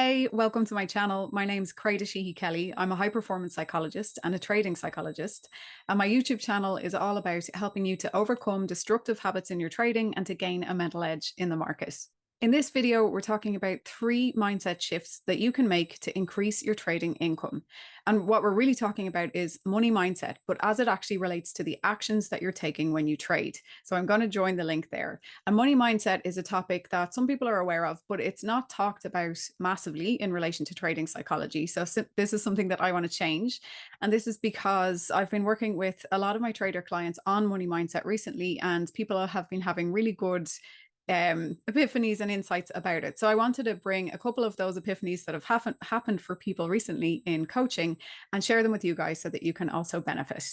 Hey, welcome to my channel. My name's Créde Sheehy-Kelly. I'm a high performance psychologist and a trading psychologist. And my YouTube channel is all about helping you to overcome destructive habits in your trading and to gain a mental edge in the market. In this video, we're talking about 3 mindset shifts that you can make to increase your trading income. And what we're really talking about is money mindset, but as it actually relates to the actions that you're taking when you trade. So I'm going to join the link there. And money mindset is a topic that some people are aware of, but it's not talked about massively in relation to trading psychology. So this is something that I want to change. And this is because I've been working with a lot of my trader clients on money mindset recently, and people have been having really good epiphanies and insights about it. So I wanted to bring a couple of those epiphanies that have happened for people recently in coaching and share them with you guys so that you can also benefit.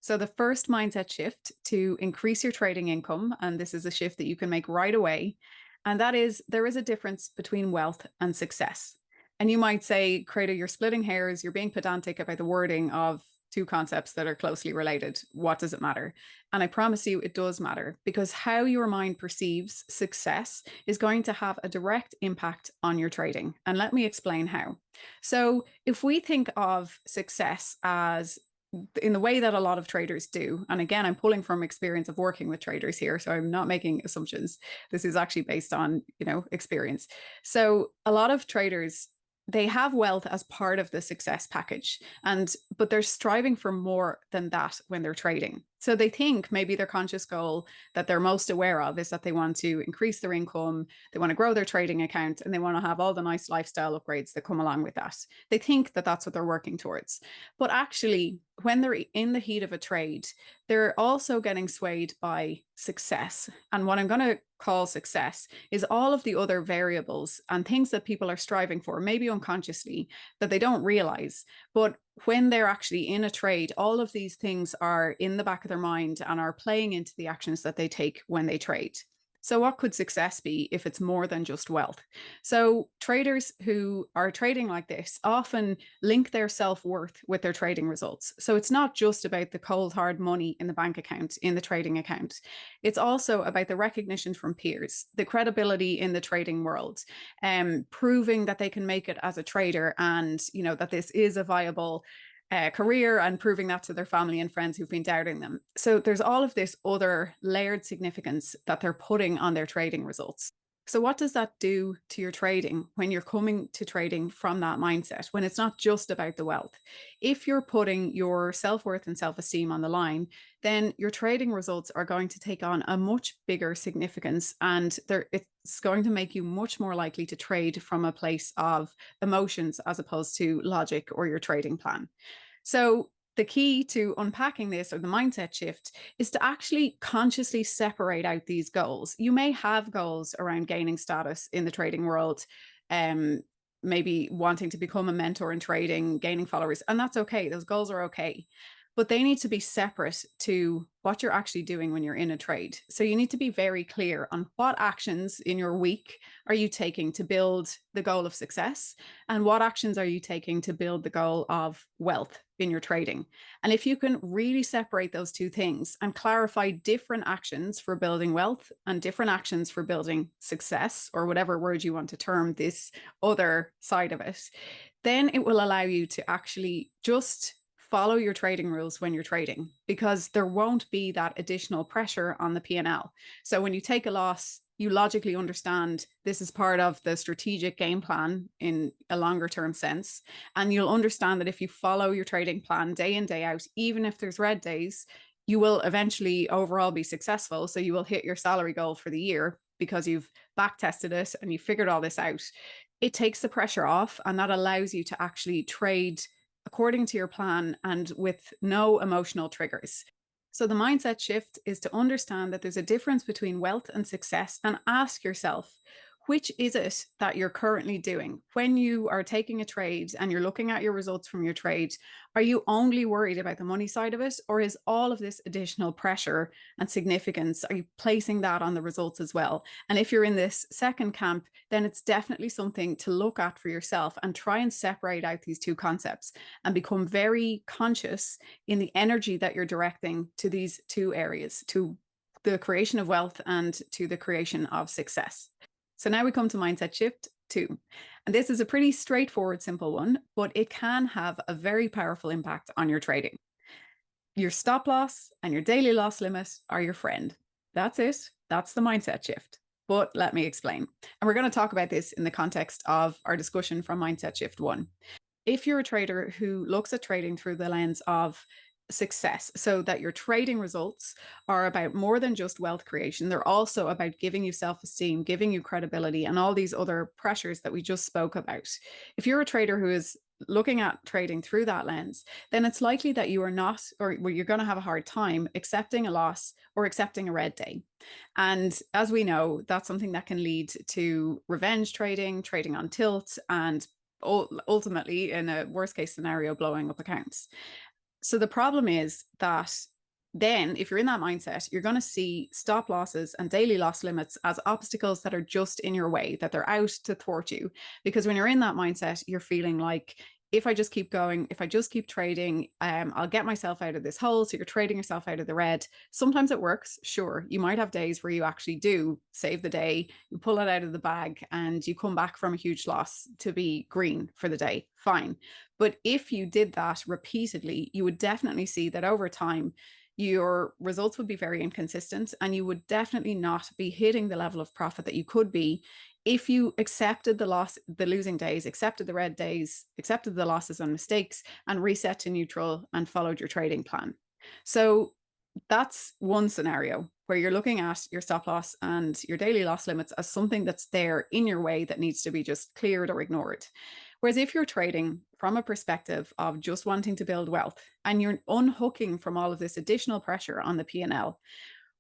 So the first mindset shift to increase your trading income, and this is a shift that you can make right away, and that is there is a difference between wealth and success. And you might say, Créde, you're splitting hairs, you're being pedantic about the wording of two concepts that are closely related. What does it matter? And I promise you it does matter, because how your mind perceives success is going to have a direct impact on your trading. And let me explain how. So if we think of success as in the way that a lot of traders do, and again, I'm pulling from experience of working with traders here, so I'm not making assumptions. This is actually based on, experience. So a lot of traders, they have wealth as part of the success package, but they're striving for more than that when they're trading. So they think maybe their conscious goal that they're most aware of is that they want to increase their income, they want to grow their trading account, and they want to have all the nice lifestyle upgrades that come along with that. They think that that's what they're working towards. But actually, when they're in the heat of a trade, they're also getting swayed by success. And what I'm going to call success is all of the other variables and things that people are striving for, maybe unconsciously, that they don't realize. But when they're actually in a trade, all of these things are in the back of their mind and are playing into the actions that they take when they trade. So what could success be if it's more than just wealth? So traders who are trading like this often link their self-worth with their trading results. So it's not just about the cold hard money in the bank account, in the trading account. It's also about the recognition from peers, the credibility in the trading world, proving that they can make it as a trader, and that this is a viable career, and proving that to their family and friends who've been doubting them. So there's all of this other layered significance that they're putting on their trading results. So what does that do to your trading when you're coming to trading from that mindset, when it's not just about the wealth? If you're putting your self-worth and self-esteem on the line, then your trading results are going to take on a much bigger significance, and it's going to make you much more likely to trade from a place of emotions as opposed to logic or your trading plan. So the key to unpacking this, or the mindset shift, is to actually consciously separate out these goals. You may have goals around gaining status in the trading world, maybe wanting to become a mentor in trading, gaining followers, and that's okay. Those goals are okay. But they need to be separate to what you're actually doing when you're in a trade. So you need to be very clear on what actions in your week are you taking to build the goal of success, and what actions are you taking to build the goal of wealth in your trading. And if you can really separate those two things and clarify different actions for building wealth and different actions for building success, or whatever word you want to term this other side of it, then it will allow you to actually just follow your trading rules when you're trading, because there won't be that additional pressure on the P&L. So when you take a loss, you logically understand this is part of the strategic game plan in a longer term sense. And you'll understand that if you follow your trading plan day in, day out, even if there's red days, you will eventually overall be successful. So you will hit your salary goal for the year because you've back tested it and you figured all this out. It takes the pressure off, and that allows you to actually trade according to your plan and with no emotional triggers. So the mindset shift is to understand that there's a difference between wealth and success, and ask yourself, which is it that you're currently doing? When you are taking a trade and you're looking at your results from your trade, are you only worried about the money side of it? Or is all of this additional pressure and significance, are you placing that on the results as well? And if you're in this second camp, then it's definitely something to look at for yourself and try and separate out these two concepts and become very conscious in the energy that you're directing to these two areas, to the creation of wealth and to the creation of success. So now we come to mindset shift. 2. And this is a pretty straightforward, simple one, but it can have a very powerful impact on your trading. Your stop loss and your daily loss limit are your friend. That's it. That's the mindset shift. But let me explain. And we're going to talk about this in the context of our discussion from Mindset Shift 1. If you're a trader who looks at trading through the lens of success, so that your trading results are about more than just wealth creation, they're also about giving you self-esteem, giving you credibility, and all these other pressures that we just spoke about. If you're a trader who is looking at trading through that lens, then it's likely that you are not, or you're going to have a hard time accepting a loss or accepting a red day. And as we know, that's something that can lead to revenge trading, trading on tilt, and ultimately, in a worst case scenario, blowing up accounts. So the problem is that then if you're in that mindset, you're going to see stop losses and daily loss limits as obstacles that are just in your way, that they're out to thwart you. Because when you're in that mindset, you're feeling like, if I just keep going, if I just keep trading, I'll get myself out of this hole. So you're trading yourself out of the red. Sometimes it works. Sure. You might have days where you actually do save the day, you pull it out of the bag and you come back from a huge loss to be green for the day. Fine. But if you did that repeatedly, you would definitely see that over time, your results would be very inconsistent and you would definitely not be hitting the level of profit that you could be if you accepted the loss, the losing days, accepted the red days, accepted the losses and mistakes, and reset to neutral and followed your trading plan. So that's one scenario where you're looking at your stop loss and your daily loss limits as something that's there in your way that needs to be just cleared or ignored. Whereas if you're trading from a perspective of just wanting to build wealth and you're unhooking from all of this additional pressure on the P&L,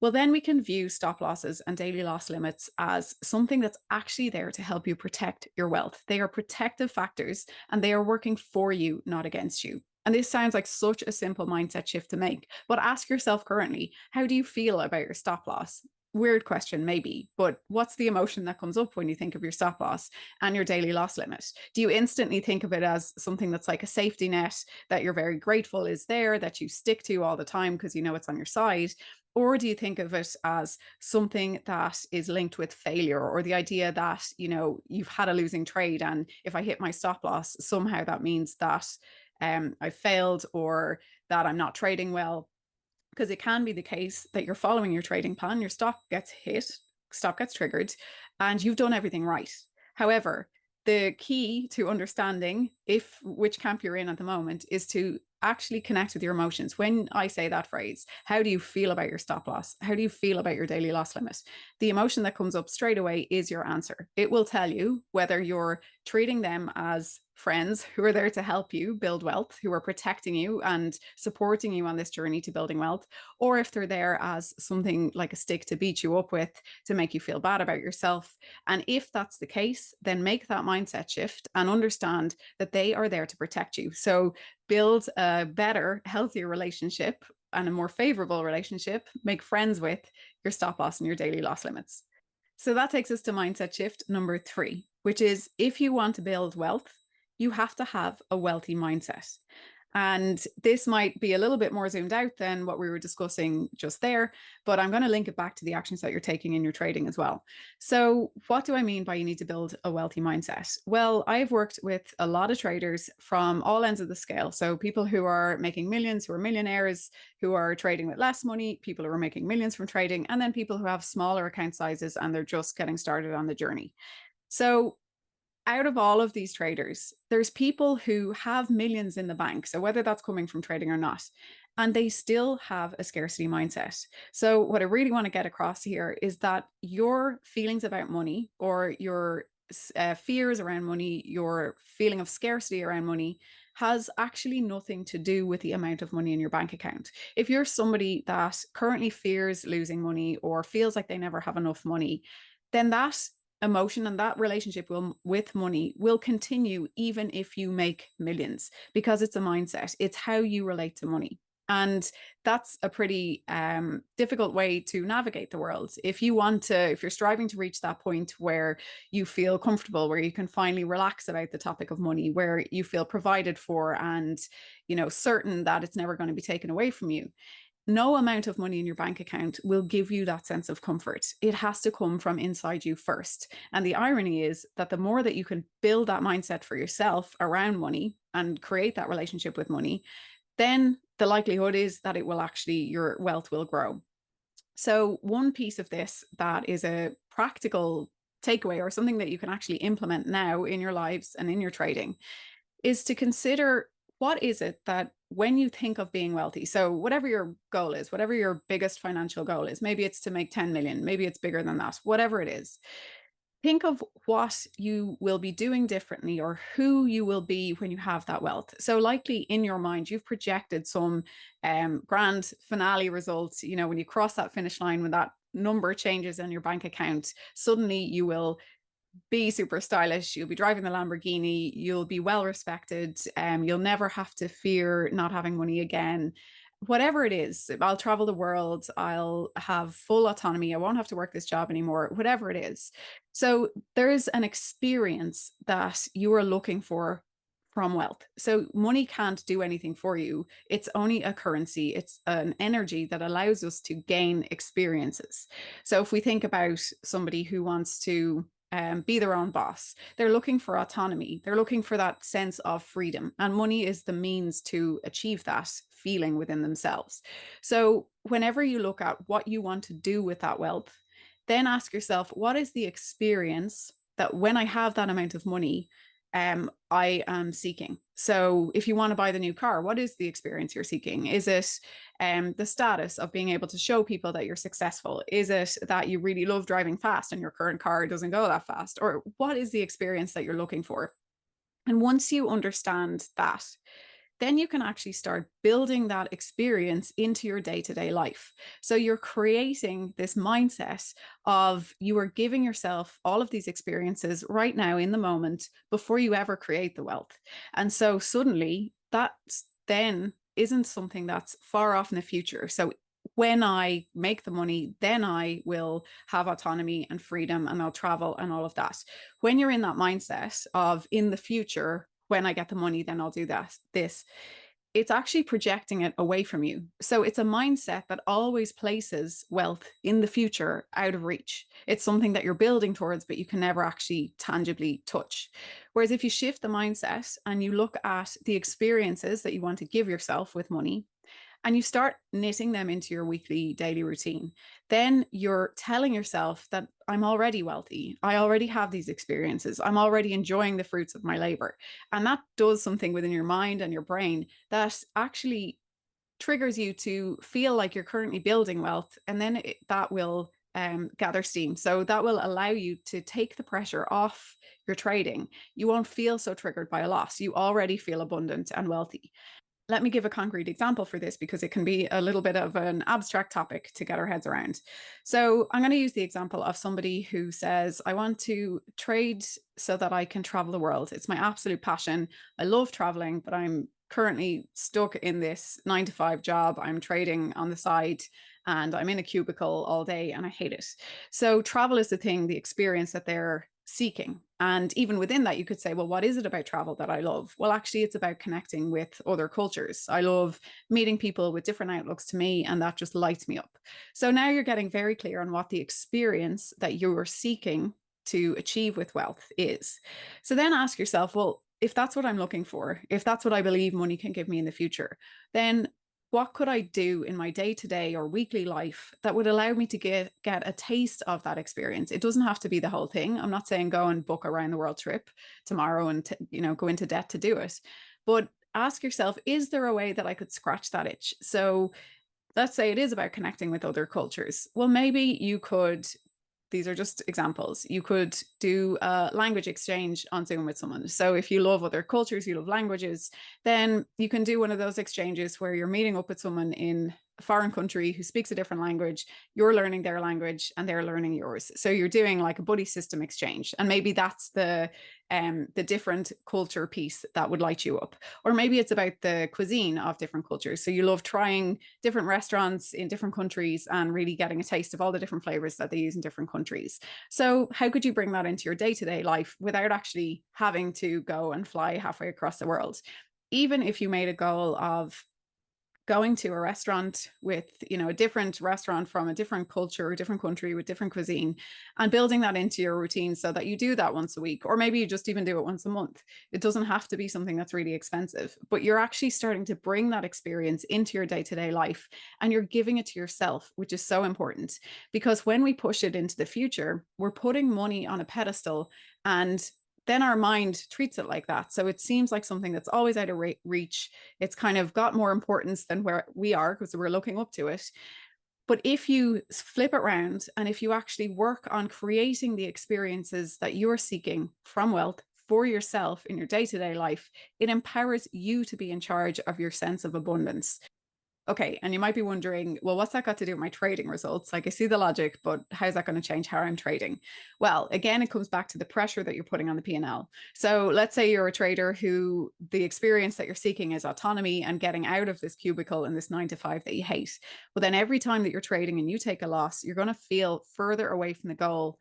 well, then we can view stop losses and daily loss limits as something that's actually there to help you protect your wealth. They are protective factors and they are working for you, not against you. And this sounds like such a simple mindset shift to make, but ask yourself currently, how do you feel about your stop loss? Weird question, maybe, but what's the emotion that comes up when you think of your stop loss and your daily loss limit? Do you instantly think of it as something that's like a safety net that you're very grateful is there, that you stick to all the time because you know it's on your side? Or do you think of it as something that is linked with failure, or the idea that, you know, you've had a losing trade and if I hit my stop loss, somehow that means that I failed or that I'm not trading well? Because it can be the case that you're following your trading plan, your stop gets hit, stop gets triggered, and you've done everything right. However, the key to understanding which camp you're in at the moment is to actually connect with your emotions. When I say that phrase, how do you feel about your stop loss? How do you feel about your daily loss limit? The emotion that comes up straight away is your answer. It will tell you whether you're treating them as friends who are there to help you build wealth, who are protecting you and supporting you on this journey to building wealth, or if they're there as something like a stick to beat you up with, to make you feel bad about yourself. And if that's the case, then make that mindset shift and understand that they are there to protect you. So build a better, healthier relationship and a more favorable relationship, make friends with your stop loss and your daily loss limits. So that takes us to mindset shift number 3, which is if you want to build wealth, you have to have a wealthy mindset. And this might be a little bit more zoomed out than what we were discussing just there, but I'm going to link it back to the actions that you're taking in your trading as well. So what do I mean by you need to build a wealthy mindset? Well, I've worked with a lot of traders from all ends of the scale. So people who are making millions, who are millionaires, who are trading with less money, people who are making millions from trading, and then people who have smaller account sizes and they're just getting started on the journey. So out of all of these traders, there's people who have millions in the bank. So whether that's coming from trading or not, and they still have a scarcity mindset. So what I really want to get across here is that your feelings about money, or your fears around money, your feeling of scarcity around money, has actually nothing to do with the amount of money in your bank account. If you're somebody that currently fears losing money or feels like they never have enough money, then that emotion and that relationship with money will continue even if you make millions, because it's a mindset. It's how you relate to money. And that's a pretty difficult way to navigate the world. If you're striving to reach that point where you feel comfortable, where you can finally relax about the topic of money, where you feel provided for and, certain that it's never going to be taken away from you, no amount of money in your bank account will give you that sense of comfort. It has to come from inside you first. And the irony is that the more that you can build that mindset for yourself around money and create that relationship with money, then the likelihood is that it will actually, your wealth will grow. So, one piece of this that is a practical takeaway or something that you can actually implement now in your lives and in your trading is to consider, what is it that when you think of being wealthy, so whatever your goal is, whatever your biggest financial goal is, maybe it's to make 10 million, maybe it's bigger than that, whatever it is, think of what you will be doing differently or who you will be when you have that wealth. So likely in your mind, you've projected some grand finale results. You know, when you cross that finish line, when that number changes in your bank account, suddenly you will be super stylish, you'll be driving the Lamborghini, you'll be well respected, you'll never have to fear not having money again. Whatever it is, I'll travel the world, I'll have full autonomy, I won't have to work this job anymore, whatever it is. So there's an experience that you are looking for from wealth. So money can't do anything for you. It's only a currency, it's an energy that allows us to gain experiences. So if we think about somebody who wants to be their own boss, they're looking for autonomy, they're looking for that sense of freedom, and money is the means to achieve that feeling within themselves. So whenever you look at what you want to do with that wealth, then ask yourself, what is the experience that when I have that amount of money, I am seeking? So if you want to buy the new car, what is the experience you're seeking? Is it the status of being able to show people that you're successful? Is it that you really love driving fast and your current car doesn't go that fast? Or what is the experience that you're looking for? And once you understand that, then you can actually start building that experience into your day-to-day life. So you're creating this mindset of, you are giving yourself all of these experiences right now in the moment before you ever create the wealth. And so suddenly that then isn't something that's far off in the future. So when I make the money, then I will have autonomy and freedom and I'll travel and all of that. When you're in that mindset of, in the future, when I get the money, then I'll do this, it's actually projecting it away from you. So it's a mindset that always places wealth in the future out of reach. It's something that you're building towards, but you can never actually tangibly touch. Whereas if you shift the mindset and you look at the experiences that you want to give yourself with money, and you start knitting them into your weekly, daily routine, then you're telling yourself that I'm already wealthy. I already have these experiences. I'm already enjoying the fruits of my labor. And that does something within your mind and your brain that actually triggers you to feel like you're currently building wealth. And then that will gather steam. So that will allow you to take the pressure off your trading. You won't feel so triggered by a loss. You already feel abundant and wealthy. Let me give a concrete example for this because it can be a little bit of an abstract topic to get our heads around. So I'm going to use the example of somebody who says, I want to trade so that I can travel the world. It's my absolute passion. I love traveling, but I'm currently stuck in this 9 to 5 job. I'm trading on the side and I'm in a cubicle all day and I hate it. So travel is the thing, the experience that they're seeking. And even within that, you could say, well, what is it about travel that I love? Well, actually, it's about connecting with other cultures. I love meeting people with different outlooks to me, and that just lights me up. So now you're getting very clear on what the experience that you're seeking to achieve with wealth is. So then ask yourself, well, if that's what I'm looking for, if that's what I believe money can give me in the future, then what could I do in my day-to-day or weekly life that would allow me to get a taste of that experience? It doesn't have to be the whole thing. I'm not saying go and book a round the world trip tomorrow and go into debt to do it. But ask yourself, is there a way that I could scratch that itch? So let's say it is about connecting with other cultures. Well, maybe you could, these are just examples, you could do a language exchange on Zoom with someone. So if you love other cultures, you love languages, then you can do one of those exchanges where you're meeting up with someone in a foreign country who speaks a different language, you're learning their language and they're learning yours. So you're doing like a buddy system exchange. And maybe that's the different culture piece that would light you up. Or maybe it's about the cuisine of different cultures. So you love trying different restaurants in different countries and really getting a taste of all the different flavors that they use in different countries. So how could you bring that into your day-to-day life without actually having to go and fly halfway across the world? Even if you made a goal of going to a restaurant with, a different restaurant from a different culture, a different country with different cuisine, and building that into your routine so that you do that once a week, or maybe you just even do it once a month. It doesn't have to be something that's really expensive, but you're actually starting to bring that experience into your day-to-day life, and you're giving it to yourself, which is so important. Because when we push it into the future, we're putting money on a pedestal, and then our mind treats it like that. So it seems like something that's always out of reach. It's kind of got more importance than where we are because we're looking up to it. But if you flip it around, and if you actually work on creating the experiences that you're seeking from wealth for yourself in your day-to-day life, it empowers you to be in charge of your sense of abundance. Okay, and you might be wondering, well, what's that got to do with my trading results? Like, I see the logic, but how's that going to change how I'm trading? Well, again, it comes back to the pressure that you're putting on the P&L. So let's say you're a trader who the experience that you're seeking is autonomy and getting out of this cubicle and this 9 to 5 that you hate. But then every time that you're trading and you take a loss, you're going to feel further away from the goal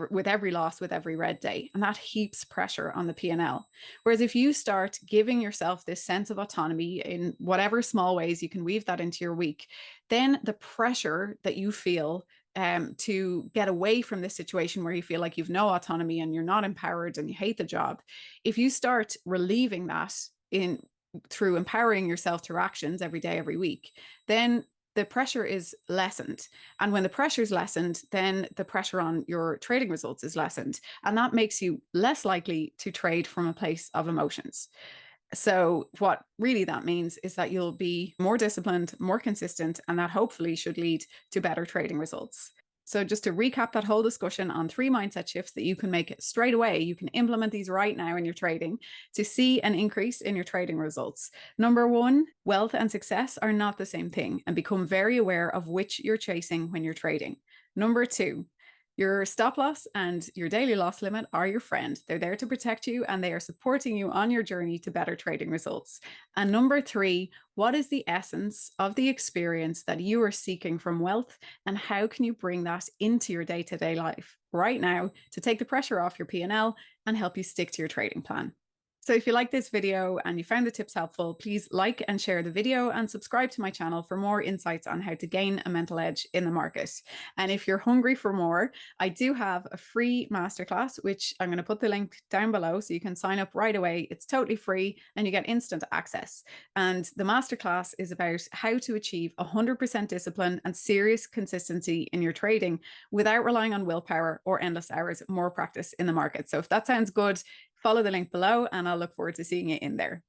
with every loss, with every red day, and that heaps pressure on the P&L. Whereas if you start giving yourself this sense of autonomy in whatever small ways you can weave that into your week, then the pressure that you feel to get away from this situation where you feel like you've no autonomy and you're not empowered and you hate the job, if you start relieving that in through empowering yourself through actions every day, every week, then the pressure is lessened. And when the pressure is lessened, then the pressure on your trading results is lessened. And that makes you less likely to trade from a place of emotions. So what really that means is that you'll be more disciplined, more consistent, and that hopefully should lead to better trading results. So just to recap that whole discussion on 3 mindset shifts that you can make straight away, you can implement these right now in your trading to see an increase in your trading results. Number 1, wealth and success are not the same thing, and become very aware of which you're chasing when you're trading. Number 2, your stop loss and your daily loss limit are your friend. They're there to protect you, and they are supporting you on your journey to better trading results. And number 3, what is the essence of the experience that you are seeking from wealth, and how can you bring that into your day-to-day life right now to take the pressure off your P&L and help you stick to your trading plan? So if you like this video and you found the tips helpful, please like and share the video and subscribe to my channel for more insights on how to gain a mental edge in the market. And if you're hungry for more, I do have a free masterclass, which I'm going to put the link down below so you can sign up right away. It's totally free and you get instant access. And the masterclass is about how to achieve 100% discipline and serious consistency in your trading without relying on willpower or endless hours, more practice in the market. So if that sounds good, follow the link below and I'll look forward to seeing you in there.